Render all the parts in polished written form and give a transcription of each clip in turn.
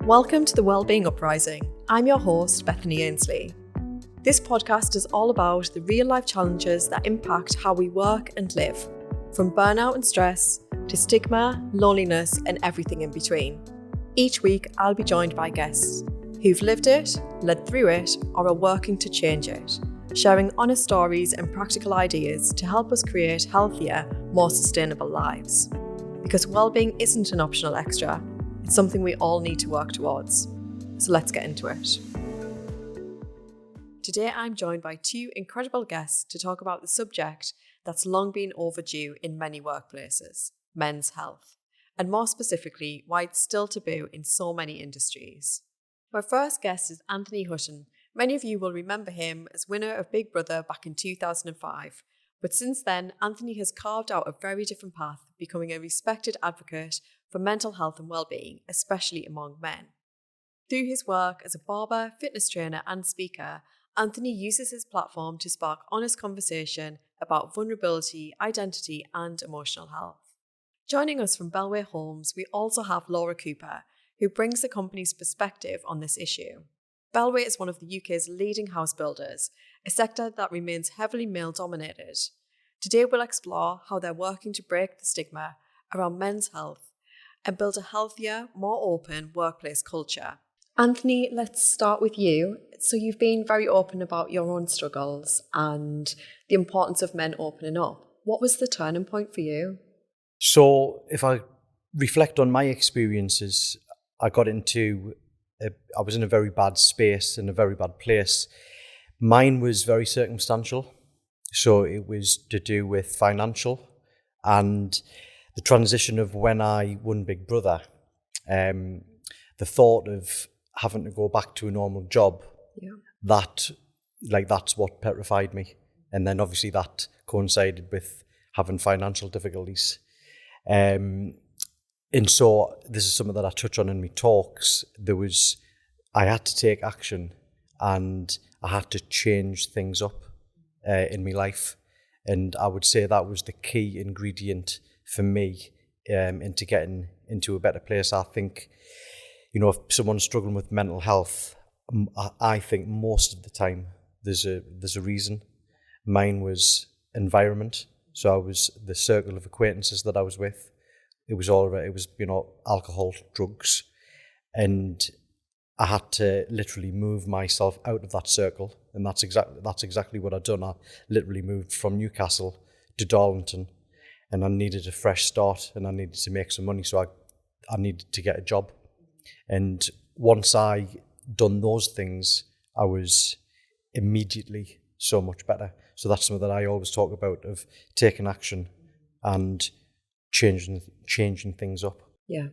Welcome to the Wellbeing Uprising. I'm your host, Bethany Ainsley. This podcast is all about the real-life challenges that impact how we work and live, from burnout and stress to stigma, loneliness, and everything in between. Each week, I'll be joined by guests who've lived it, led through it, or are working to change it, sharing honest stories and practical ideas to help us create healthier, more sustainable lives. Because wellbeing isn't an optional extra, it's something we all need to work towards. So let's get into it. Today I'm joined by two incredible guests to talk about the subject that's long been overdue in many workplaces, men's health, and more specifically, why it's still taboo in so many industries. My first guest is Anthony Hutton. Many of you will remember him as winner of Big Brother back in 2005. But since then, Anthony has carved out a very different path, becoming a respected advocate for mental health and well-being, especially among men. Through his work as a barber, fitness trainer and speaker, Anthony uses his platform to spark honest conversation about vulnerability, identity and emotional health. Joining us from Bellway Homes, we also have Laura Cooper, who brings the company's perspective on this issue. Bellway is one of the UK's leading house builders, a sector that remains heavily male-dominated. Today we'll explore how they're working to break the stigma around men's health and build a healthier, more open workplace culture. Anthony, let's start with you. So you've been very open about your own struggles and the importance of men opening up. What was the turning point for you? So if I reflect on my experiences, I was in a very bad space, in a very bad place. Mine was very circumstantial. So it was to do with financial and the transition of when I won Big Brother. The thought of having to go back to a normal job, that's what petrified me. And then obviously that coincided with having financial difficulties. And so this is something that I touch on in my talks. I had to take action and I had to change things up in my life. And I would say that was the key ingredient for me into getting into a better place. I think, if someone's struggling with mental health, I think most of the time there's a reason. Mine was environment. So I was the circle of acquaintances that I was with. It was alcohol, drugs, and I had to literally move myself out of that circle, and that's exactly what I'd done. I literally moved from Newcastle to Darlington, and I needed a fresh start, and I needed to make some money, so I needed to get a job. And once I done those things, I was immediately so much better. So that's something that I always talk about, of taking action and changing things up. Yeah.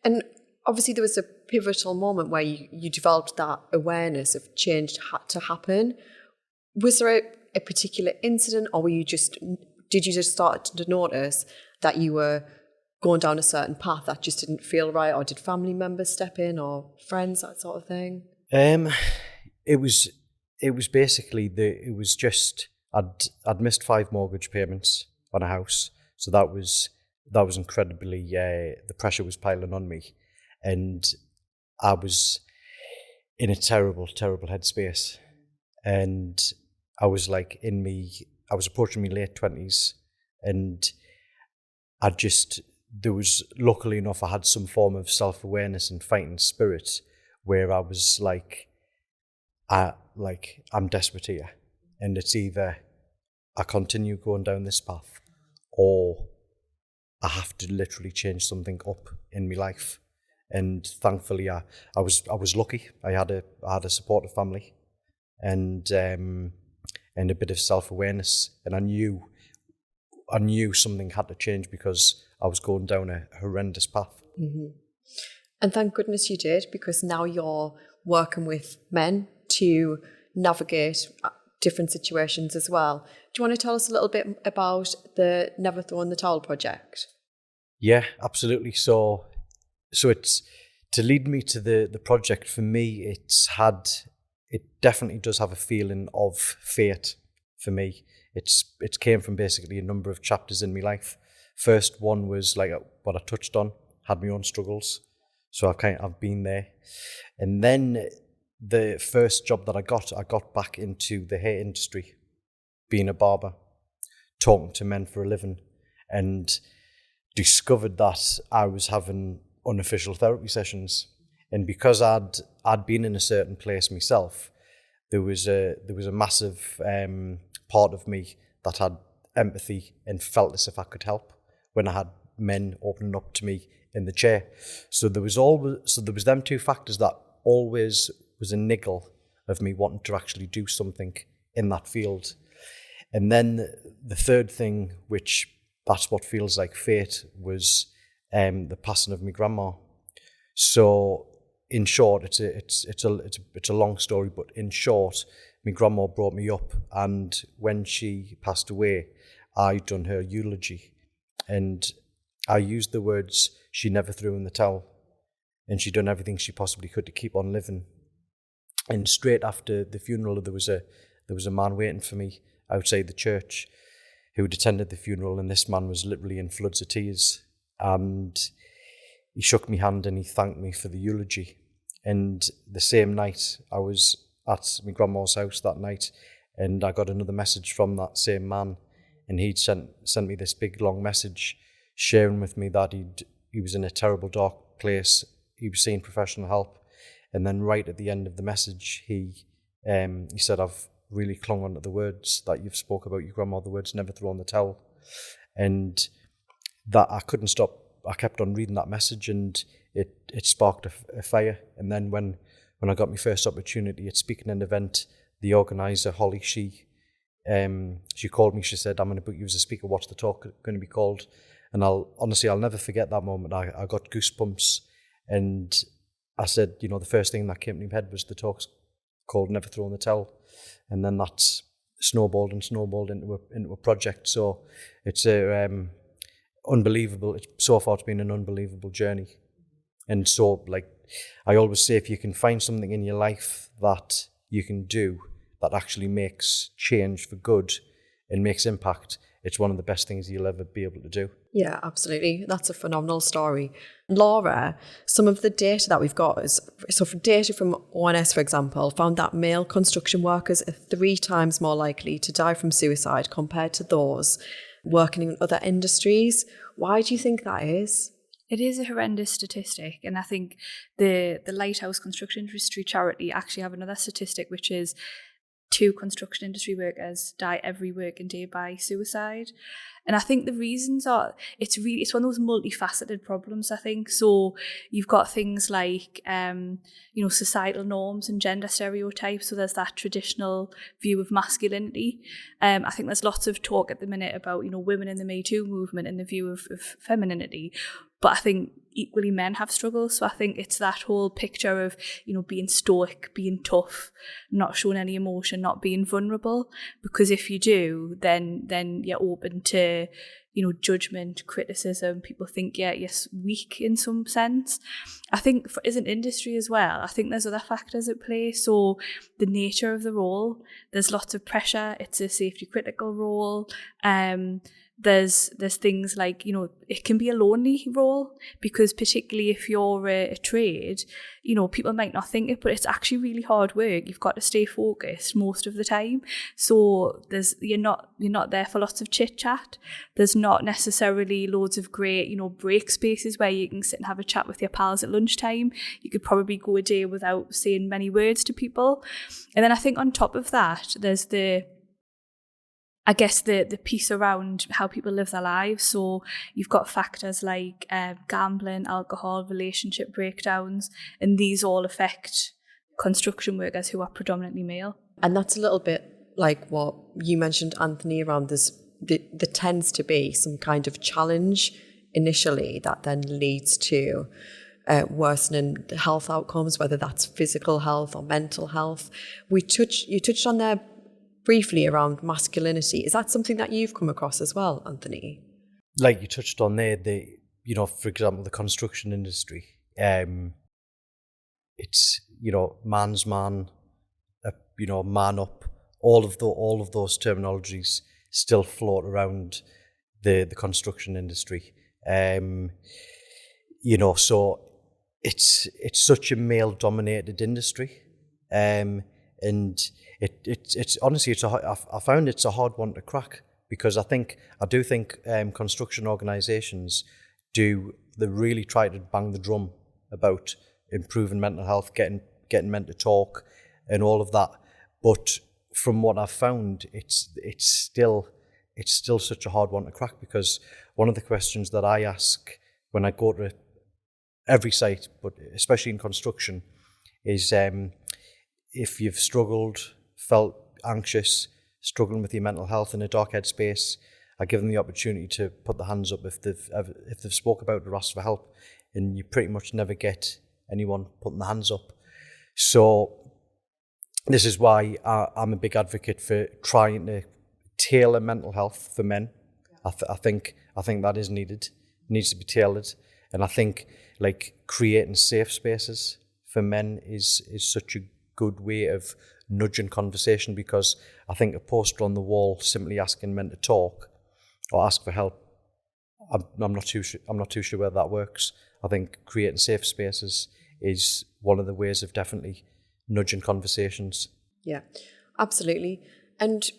And obviously there was a pivotal moment where you developed that awareness of change had to happen. Was there a particular incident, or did you just start to notice that you were going down a certain path that just didn't feel right, or did family members step in, or friends, that sort of thing? It was basically I'd missed 5 mortgage payments on a house, so that was incredibly, the pressure was piling on me, and I was in a terrible headspace, and I was approaching my late 20s, and luckily enough, I had some form of self-awareness and fighting spirit where I was I'm desperate here, and it's either I continue going down this path or I have to literally change something up in my life. And thankfully, I was lucky. I had a supportive family, and a bit of self-awareness, and I knew something had to change because I was going down a horrendous path. Mm-hmm. And thank goodness you did, because now you're working with men to navigate different situations as well. Do you want to tell us a little bit about the Never Throw in the Towel project? Yeah, absolutely. So it's to lead me to the project. For me, it definitely does have a feeling of fate for me. It came from basically a number of chapters in my life. First one was like what I touched on, had my own struggles. So I've been there. And then the first job that I got back into the hair industry, being a barber, talking to men for a living, and discovered that I was having unofficial therapy sessions. And because I'd been in a certain place myself, there was a massive part of me that had empathy and felt as if I could help when I had men opening up to me in the chair. So there was them two factors that always was a niggle of me wanting to actually do something in that field. And then the third thing, which that's what feels like fate, was the passing of my grandma. So in short, it's a long story, but in short, my grandma brought me up, and when she passed away, I done her eulogy, and I used the words, "She never threw in the towel, and she done everything she possibly could to keep on living." And straight after the funeral, there was a man waiting for me outside the church who had attended the funeral, and this man was literally in floods of tears, and he shook my hand and he thanked me for the eulogy. And the same night, I was at my grandma's house that night, and I got another message from that same man, and he'd sent me this big long message sharing with me that he was in a terrible dark place. He was seeking professional help, and then right at the end of the message, he said, "I've really clung on to the words that you've spoke about your grandma, the words never throw in the towel." And that I couldn't stop. I kept on reading that message, and it sparked a fire. And then when I got my first opportunity at speaking at an event, the organizer, Holly, she called me. She said, "I'm going to book you as a speaker. What's the talk going to be called?" And I'll never forget that moment. I got goosebumps, and I said, the first thing that came to my head was the talk's called "Never Throw in the Towel," and then that's snowballed into a project. So it's unbelievable. So far, it's been an unbelievable journey. And so, I always say, if you can find something in your life that you can do that actually makes change for good and makes impact, it's one of the best things you'll ever be able to do. Yeah, absolutely. That's a phenomenal story. Laura, some of the data that we've got is, so for data from ONS, for example, found that male construction workers are 3 times more likely to die from suicide compared to those working in other industries. Why do you think that is? It is a horrendous statistic, and I think the Lighthouse Construction Industry Charity actually have another statistic, which is 2 construction industry workers die every working day by suicide. And I think the reasons are, it's one of those multifaceted problems, I think. So you've got things like, societal norms and gender stereotypes. So there's that traditional view of masculinity. I think there's lots of talk at the minute about, women in the Me Too movement and the view of femininity. But I think equally men have struggles. So I think it's that whole picture of, being stoic, being tough, not showing any emotion, not being vulnerable. Because if you do, then you're open to, judgment, criticism. People think you're weak in some sense. I think as an industry as well, I think there's other factors at play. So the nature of the role, there's lots of pressure. It's a safety critical role. There's things like, it can be a lonely role, because particularly if you're a trade, people might not think it, but it's actually really hard work. You've got to stay focused most of the time. So you're not there for lots of chit chat. There's not necessarily loads of great, break spaces where you can sit and have a chat with your pals at lunchtime. You could probably go a day without saying many words to people. And then I think on top of that, there's the piece around how people live their lives. So you've got factors like gambling, alcohol, relationship breakdowns, and these all affect construction workers who are predominantly male. And that's a little bit like what you mentioned, Anthony, around this. There tends to be some kind of challenge initially that then leads to worsening health outcomes, whether that's physical health or mental health. You touched on there briefly around masculinity. Is that something that you've come across as well, Anthony? Like you touched on there, for example, the construction industry. It's man's man, man up. All of those terminologies still float around the construction industry. So it's such a male-dominated industry, and it's honestly I found it's a hard one to crack, because I do think construction organisations they really try to bang the drum about improving mental health, getting men to talk, and all of that. But from what I've found, it's still such a hard one to crack, because one of the questions that I ask when I go to every site, but especially in construction, is if you've struggled, felt anxious, struggling with your mental health in a dark headspace, I give them the opportunity to put their hands up if they've spoke about it or asked for help, and you pretty much never get anyone putting their hands up. So this is why I'm a big advocate for trying to tailor mental health for men. I think that is needed. It needs to be tailored, and I think like creating safe spaces for men is such a good way of nudging conversation, because I think a poster on the wall simply asking men to talk or ask for help, I'm not too sure whether that works. I think creating safe spaces is one of the ways of definitely nudging conversations. Yeah, absolutely. And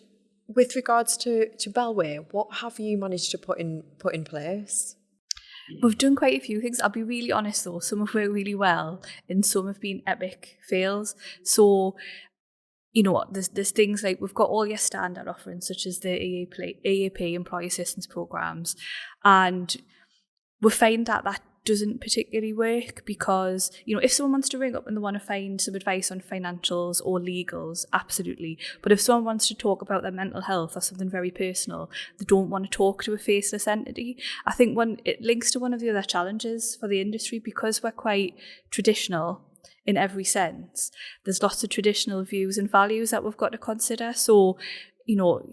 with regards to Bellway, what have you managed to put in place? We've done quite a few things. I'll be really honest though, some have worked really well and some have been epic fails. So, you know what, there's things like we've got all your standard offerings such as the EAP Employee Assistance Programs, and we find that doesn't particularly work, because, you know, if someone wants to ring up and they want to find some advice on financials or legals, absolutely. But if someone wants to talk about their mental health or something very personal, they don't want to talk to a faceless entity. I think it links to one of the other challenges for the industry, because we're quite traditional in every sense. There's lots of traditional views and values that we've got to consider. So, you know,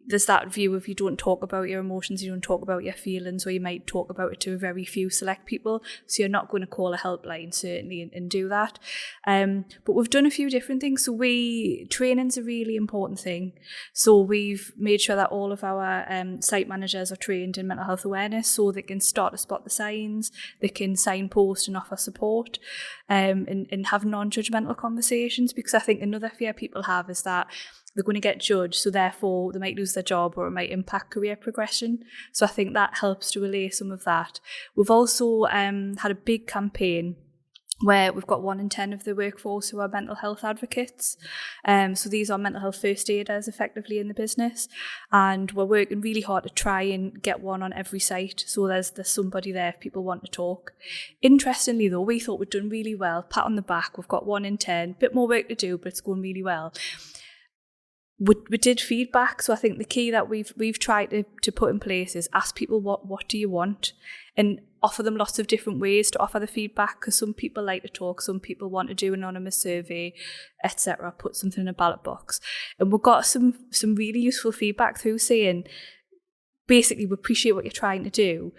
there's that view of you don't talk about your emotions, you don't talk about your feelings, or you might talk about it to a very few select people. So you're not going to call a helpline, certainly, and do that. But we've done a few different things. So training's a really important thing. So we've made sure that all of our site managers are trained in mental health awareness, so they can start to spot the signs, they can signpost and offer support, and have non-judgmental conversations. Because I think another fear people have is that they're going to get judged, so therefore they might lose their job or it might impact career progression. So I think that helps to allay some of that. We've also had a big campaign where we've got 1 in 10 of the workforce who are mental health advocates. So these are mental health first aiders effectively in the business, and we're working really hard to try and get one on every site, so there's somebody there if people want to talk. Interestingly though, we thought we'd done really well, pat on the back, we've got 1 in 10, bit more work to do, but it's going really well. We did feedback, so I think the key that we've tried to put in place is ask people what do you want, and offer them lots of different ways to offer the feedback, because some people like to talk, some people want to do an anonymous survey, etc., put something in a ballot box. And we got some really useful feedback through saying, basically, we appreciate what you're trying to do,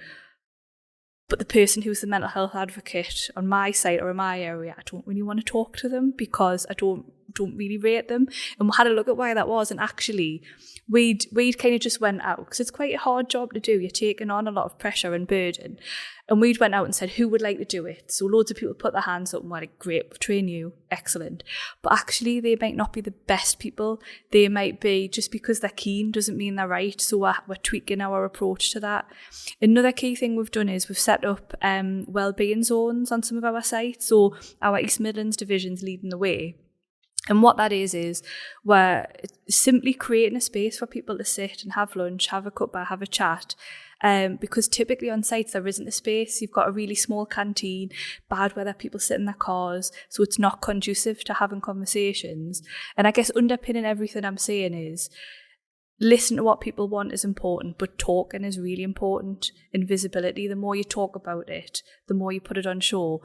but the person who's the mental health advocate on my site or in my area, I don't really want to talk to them because I don't really rate them. And we had a look at why that was, and actually we'd kind of just went out, because it's quite a hard job to do. You're taking on a lot of pressure and burden. And we'd went out and said, who would like to do it? So loads of people put their hands up and were like, great, we'll train you, excellent. But actually they might not be the best people. They might be, just because they're keen doesn't mean they're right. So we're tweaking our approach to that. Another key thing we've done is we've set up wellbeing zones on some of our sites. So our East Midlands division's leading the way. And what that is we're simply creating a space for people to sit and have lunch, have a cuppa, have a chat. Because typically on sites there isn't a space. You've got a really small canteen, bad weather, people sit in their cars, so it's not conducive to having conversations. And I guess underpinning everything I'm saying is, listen to what people want is important, but talking is really important. And visibility, the more you talk about it, the more you put it on show,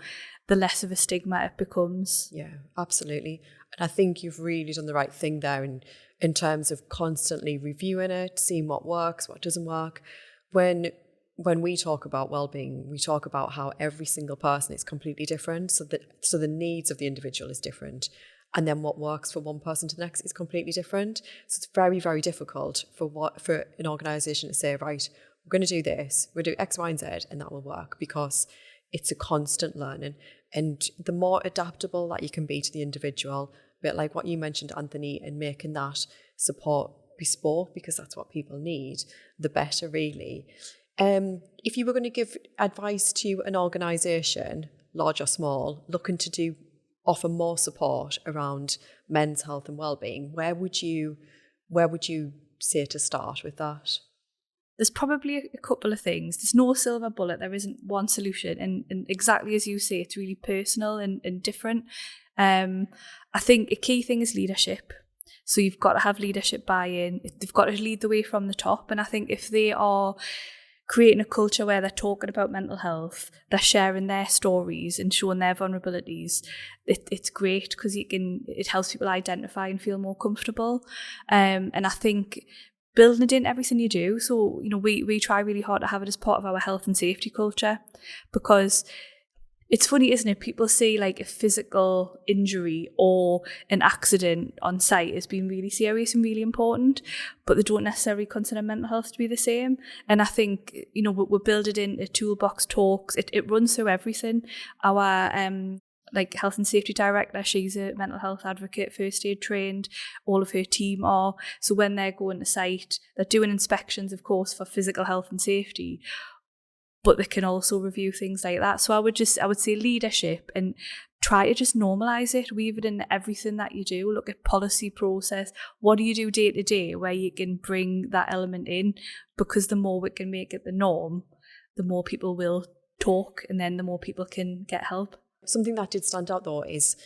the less of a stigma it becomes. Yeah, absolutely. And I think you've really done the right thing there in terms of constantly reviewing it, seeing what works, what doesn't work. When we talk about well-being, we talk about how every single person is completely different. So the needs of the individual is different. And then what works for one person to the next is completely different. So it's very, very difficult for an organisation to say, right, we're going to do this, we'll do X, Y, and Z, and that will work, because it's a constant learning. And the more adaptable that you can be to the individual, a bit like what you mentioned, Anthony, and making that support bespoke, because that's what people need, the better, really. If you were going to give advice to an organisation, large or small, looking to offer more support around men's health and well-being, where would you say to start with that? There's probably a couple of things. There's no silver bullet. There isn't one solution. And exactly as you say, it's really personal and different. I think a key thing is leadership. So you've got to have leadership buy-in. They've got to lead the way from the top. And I think if they are creating a culture where they're talking about mental health, they're sharing their stories and showing their vulnerabilities, it's great, because it helps people identify and feel more comfortable. And I think building it in everything you do. So, we try really hard to have it as part of our health and safety culture, because it's funny, isn't it? People see like a physical injury or an accident on site as being really serious and really important, but they don't necessarily consider mental health to be the same. And I think, we're building in a toolbox talks. It runs through everything. Our health and safety director, she's a mental health advocate, first aid trained, all of her team are. So when they're going to site, they're doing inspections, of course, for physical health and safety, but they can also review things like that. So I would say leadership, and try to just normalize it, weave it into everything that you do. Look at policy process. What do you do day to day where you can bring that element in? Because the more we can make it the norm, the more people will talk, and then the more people can get help. Something that did stand out though is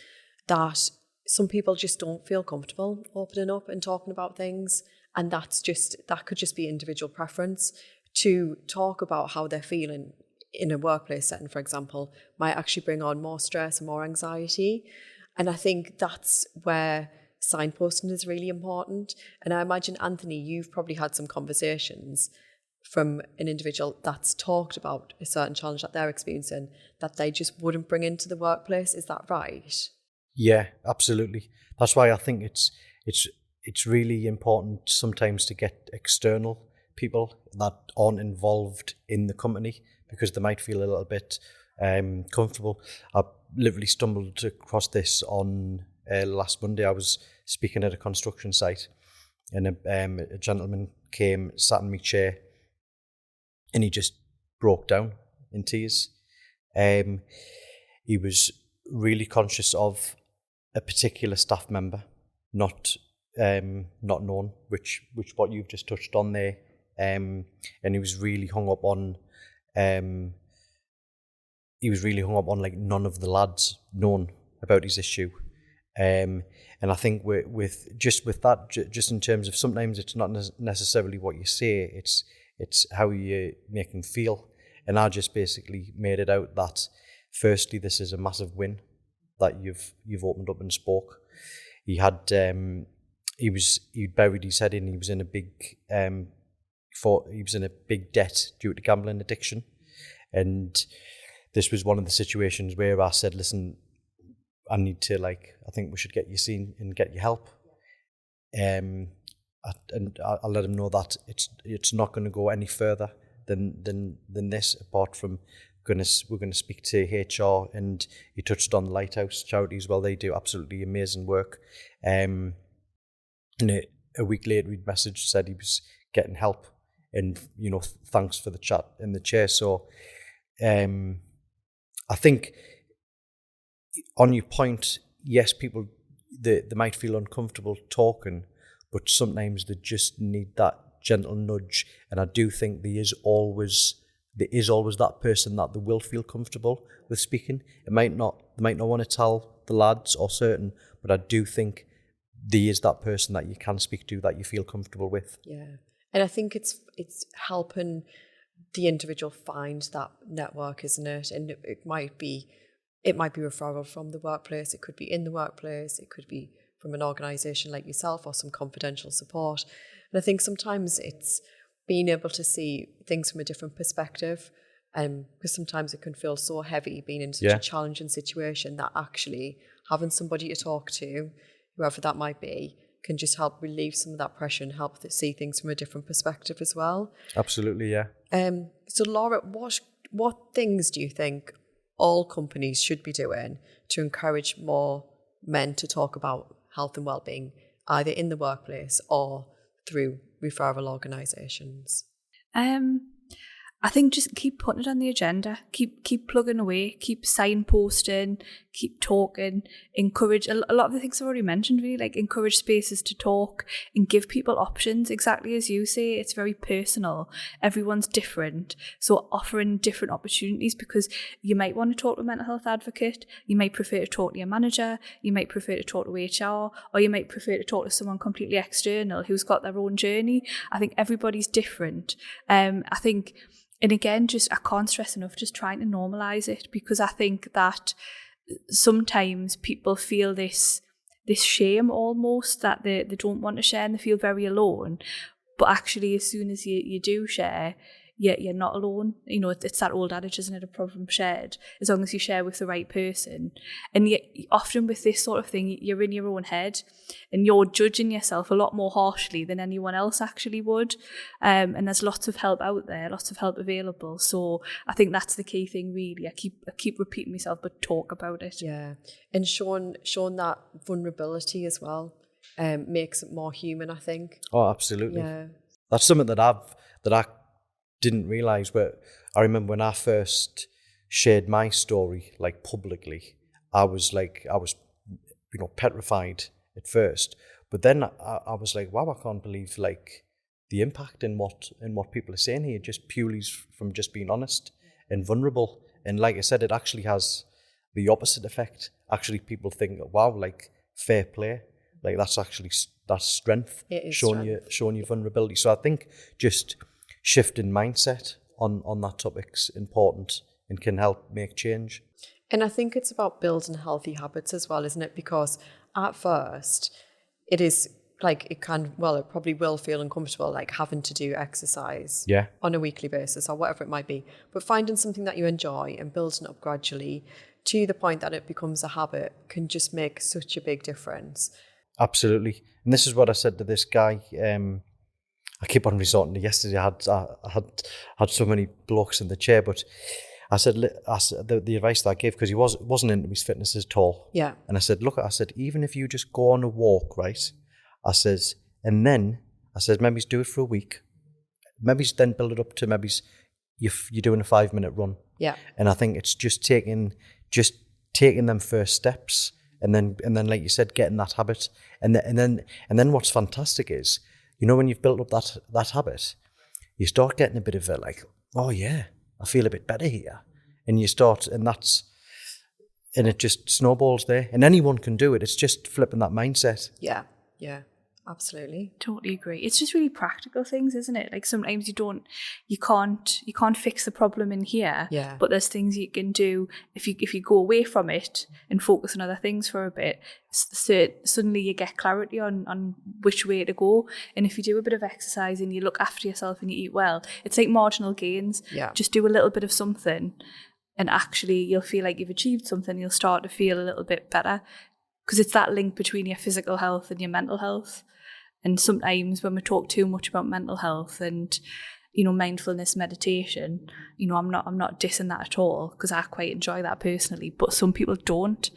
that some people just don't feel comfortable opening up and talking about things, and that could just be individual preference. To talk about how they're feeling in a workplace setting, for example, might actually bring on more stress and more anxiety. And I think that's where signposting is really important. And I imagine, Anthony, you've probably had some conversations from an individual that's talked about a certain challenge that they're experiencing that they just wouldn't bring into the workplace. Is that right? Yeah, absolutely. That's why I think it's really important sometimes to get external people that aren't involved in the company, because they might feel a little bit comfortable. I literally stumbled across this on last Monday. I was speaking at a construction site, and a gentleman came, sat in my chair, and he just broke down in tears. He was really conscious of a particular staff member, not known, which what you've just touched on there. And he was really hung up on like none of the lads known about his issue. And I think with that, just in terms of, sometimes it's not necessarily what you say, it's how you make him feel. And I just basically made it out that, firstly, this is a massive win that you've opened up and spoke. He had he'd buried his head in. He was in a big debt due to gambling addiction, and this was one of the situations where I said, "Listen, I need to I think we should get you seen and get you help." And I let him know that it's not going to go any further than this. Apart from we're going to speak to HR, and he touched on the Lighthouse charity as well. They do absolutely amazing work. And a week later, he'd messaged, said he was getting help, and thanks for the chat in the chair. So I think on your point, yes, people they might feel uncomfortable talking, but sometimes they just need that gentle nudge. And I do think there is always that person that they will feel comfortable with speaking. They might not want to tell the lads or certain, but I do think there is that person that you can speak to, that you feel comfortable with. Yeah. And I think it's helping the individual find that network, isn't it? And it might be referral from the workplace, it could be in the workplace, it could be from an organisation like yourself, or some confidential support. And I think sometimes it's being able to see things from a different perspective, because sometimes it can feel so heavy being in such a challenging situation, that actually having somebody to talk to, whoever that might be, can just help relieve some of that pressure and help see things from a different perspective as well. Absolutely, yeah. So Laura, what things do you think all companies should be doing to encourage more men to talk about health and well-being, either in the workplace or through referral organisations? I think just keep putting it on the agenda, keep plugging away, keep signposting, keep talking, encourage a lot of the things I've already mentioned, really, like encourage spaces to talk and give people options. Exactly as you say, it's very personal. Everyone's different. So offering different opportunities, because you might want to talk to a mental health advocate, you might prefer to talk to your manager, you might prefer to talk to HR, or you might prefer to talk to someone completely external who's got their own journey. I think everybody's different. I think, and again, I can't stress enough, just trying to normalise it, because I think that sometimes people feel this shame almost that they don't want to share and they feel very alone. But actually, as soon as you do share, you're not alone. You know, it's that old adage, isn't it? A problem shared, as long as you share with the right person. And yet, often with this sort of thing, you're in your own head and you're judging yourself a lot more harshly than anyone else actually would. And there's lots of help out there, lots of help available. So I think that's the key thing, really. I keep repeating myself, but talk about it. Yeah, and showing that vulnerability as well makes it more human, I think. Oh, absolutely. Yeah, That's something that I didn't realise. But I remember when I first shared my story, like, publicly, I was petrified at first. But then I was like, wow, I can't believe, like, the impact in what people are saying here, just purely from just being honest and vulnerable. And like I said, it actually has the opposite effect. Actually, people think, wow, like, fair play. Like, that's strength. it is showing you vulnerability. So I think just shifting mindset on that topic's important and can help make change. And I think it's about building healthy habits as well, isn't it? Because at first, it is like it probably will feel uncomfortable, like having to do exercise on a weekly basis or whatever it might be. But finding something that you enjoy and building up gradually to the point that it becomes a habit can just make such a big difference. Absolutely. And this is what I said to this guy. I keep on resorting to yesterday. I had so many blokes in the chair, but I said the advice that I gave, because he wasn't into his fitness at all. Yeah. And I said, look, even if you just go on a walk, right? I says, and then I says, maybe do it for a week. Maybe then build it up to maybe you're doing a 5-minute run. Yeah. And I think it's just taking them first steps, and then like you said, getting that habit, and then what's fantastic is, you know, when you've built up that habit, you start getting a bit of a like, oh yeah, I feel a bit better here, and you start, and it just snowballs there, and anyone can do it. It's just flipping that mindset. Yeah, absolutely. Totally agree. It's just really practical things, isn't it? Like, sometimes you can't fix the problem in here. Yeah. But there's things you can do if you go away from it and focus on other things for a bit. Suddenly you get clarity on which way to go. And if you do a bit of exercise and you look after yourself and you eat well, it's like marginal gains. Yeah. Just do a little bit of something, and actually you'll feel like you've achieved something. You'll start to feel a little bit better, because it's that link between your physical health and your mental health. And sometimes when we talk too much about mental health and, you know, mindfulness, meditation, you know, I'm not dissing that at all, because I quite enjoy that personally, but some people don't.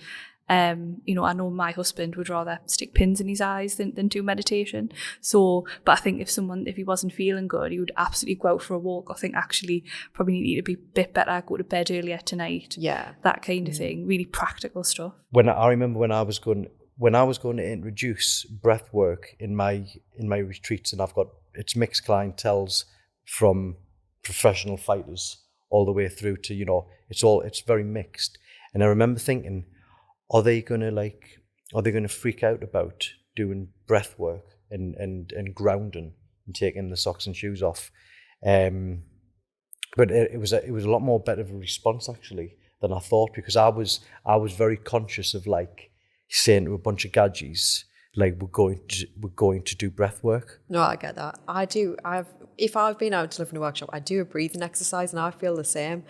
You know, I know my husband would rather stick pins in his eyes than do meditation. So, but I think if he wasn't feeling good, he would absolutely go out for a walk. I think actually probably need to be a bit better, go to bed earlier tonight. Yeah. That kind of thing. Really practical stuff. I remember when I was going to introduce breath work in my retreats, and it's mixed clienteles from professional fighters all the way through to, you know, it's very mixed. And I remember thinking, are they gonna freak out about doing breath work and grounding and taking the socks and shoes off? But it was a lot more better of a response actually than I thought, because I was very conscious of, like, saying to a bunch of gadgets, like, we're going to do breath work. No, I get that. I do. If I've been out delivering a workshop, I do a breathing exercise and I feel the same.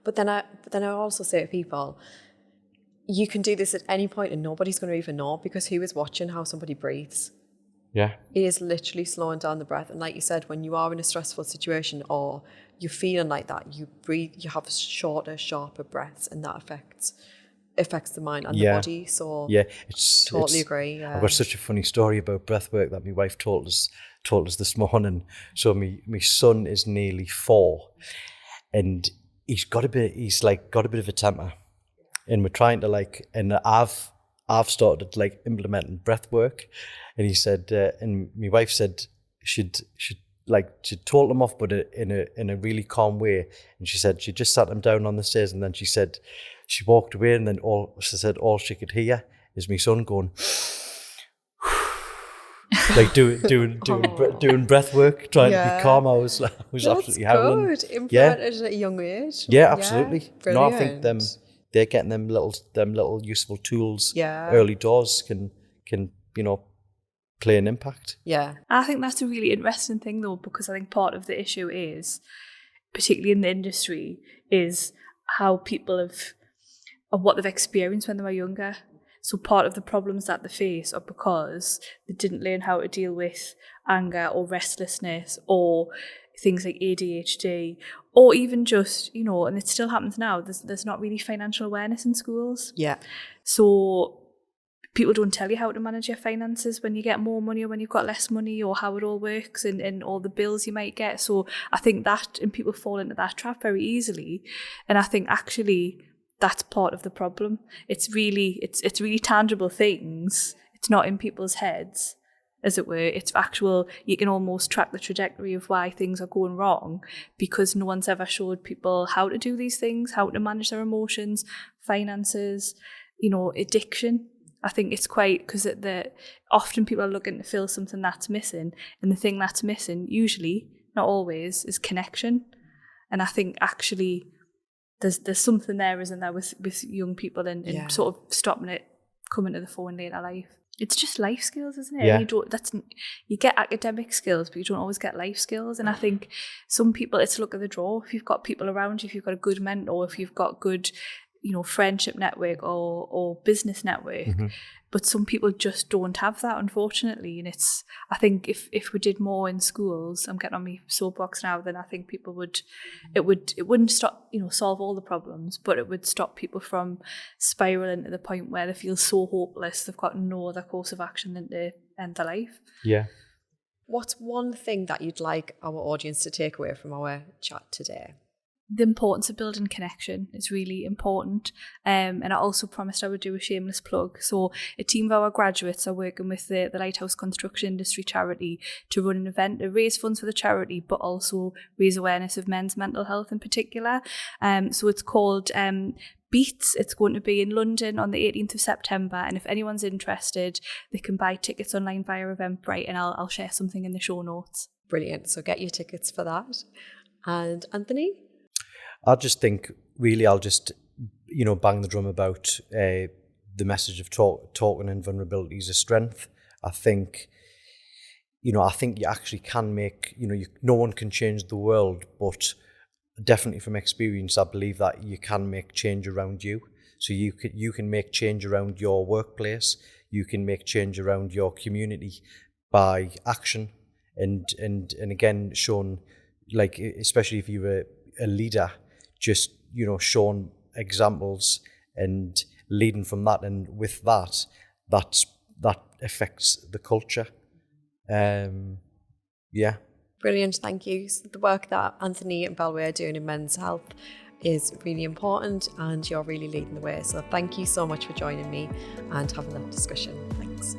But then I also say to people, you can do this at any point and nobody's going to even know, because who is watching how somebody breathes? Yeah. It is literally slowing down the breath. And like you said, when you are in a stressful situation or you're feeling like that, you breathe, you have shorter, sharper breaths, and that affects the mind and the body. So yeah, totally agree. Yeah. I've got such a funny story about breath work that my wife told us this morning. So my son is nearly 4, and he's got a bit of a temper, and we're trying to and I've started implementing breath work, and he said, and my wife said she'd told him off, but in a really calm way. And she said she just sat him down on the stairs, and then she said she walked away, and then all she could hear is my son going doing breath work, trying to be calm. I was absolutely howling. That's good. Implemented at a young age. Yeah, absolutely. Brilliant. No, I think they're getting them little useful tools Yeah. early doors can play an impact. Yeah. I think that's a really interesting thing though, because I think part of the issue is, particularly in the industry, is how people of what they've experienced when they were younger. So part of the problems that they face are because they didn't learn how to deal with anger or restlessness or things like ADHD, or even just, and it still happens now, there's not really financial awareness in schools. Yeah. So people don't tell you how to manage your finances when you get more money or when you've got less money, or how it all works and all the bills you might get. So I think that, and people fall into that trap very easily. And I think actually that's part of the problem. It's really tangible things. It's not in people's heads, as it were. It's actual, you can almost track the trajectory of why things are going wrong, because no one's ever showed people how to do these things, how to manage their emotions, finances, addiction. I think it's quite, because often people are looking to fill something that's missing, and the thing that's missing, usually, not always, is connection. And I think actually there's something there, isn't there, with young people and sort of stopping it coming to the fore in later life. It's just life skills, isn't it? Yeah. You get academic skills, but you don't always get life skills. And I think some people, it's luck of the draw. If you've got people around you, if you've got a good mentor, if you've got good friendship network or business network. Mm-hmm. But some people just don't have that, unfortunately. And I think if we did more in schools, I'm getting on my soapbox now, then I think it wouldn't stop, solve all the problems, but it would stop people from spiraling to the point where they feel so hopeless they've got no other course of action than to end their life. Yeah. What's one thing that you'd like our audience to take away from our chat today? The importance of building connection is really important. And I also promised I would do a shameless plug. So a team of our graduates are working with the Lighthouse Construction Industry Charity to run an event to raise funds for the charity, but also raise awareness of men's mental health in particular. So it's called Beats. It's going to be in London on the 18th of September. And if anyone's interested, they can buy tickets online via Eventbrite, and I'll share something in the show notes. Brilliant. So get your tickets for that. And Anthony? I just think, really, I'll just, bang the drum about the message of talking and vulnerability is a strength. I think you actually can make, no one can change the world, but definitely from experience, I believe that you can make change around you. So you can make change around your workplace, you can make change around your community by action, and again, shown, especially if you're a leader, just showing examples and leading from that, and with that affects the culture. Brilliant, thank you. So the work that Anthony and Bellway are doing in men's health is really important, and you're really leading the way. So thank you so much for joining me and having that discussion. Thanks.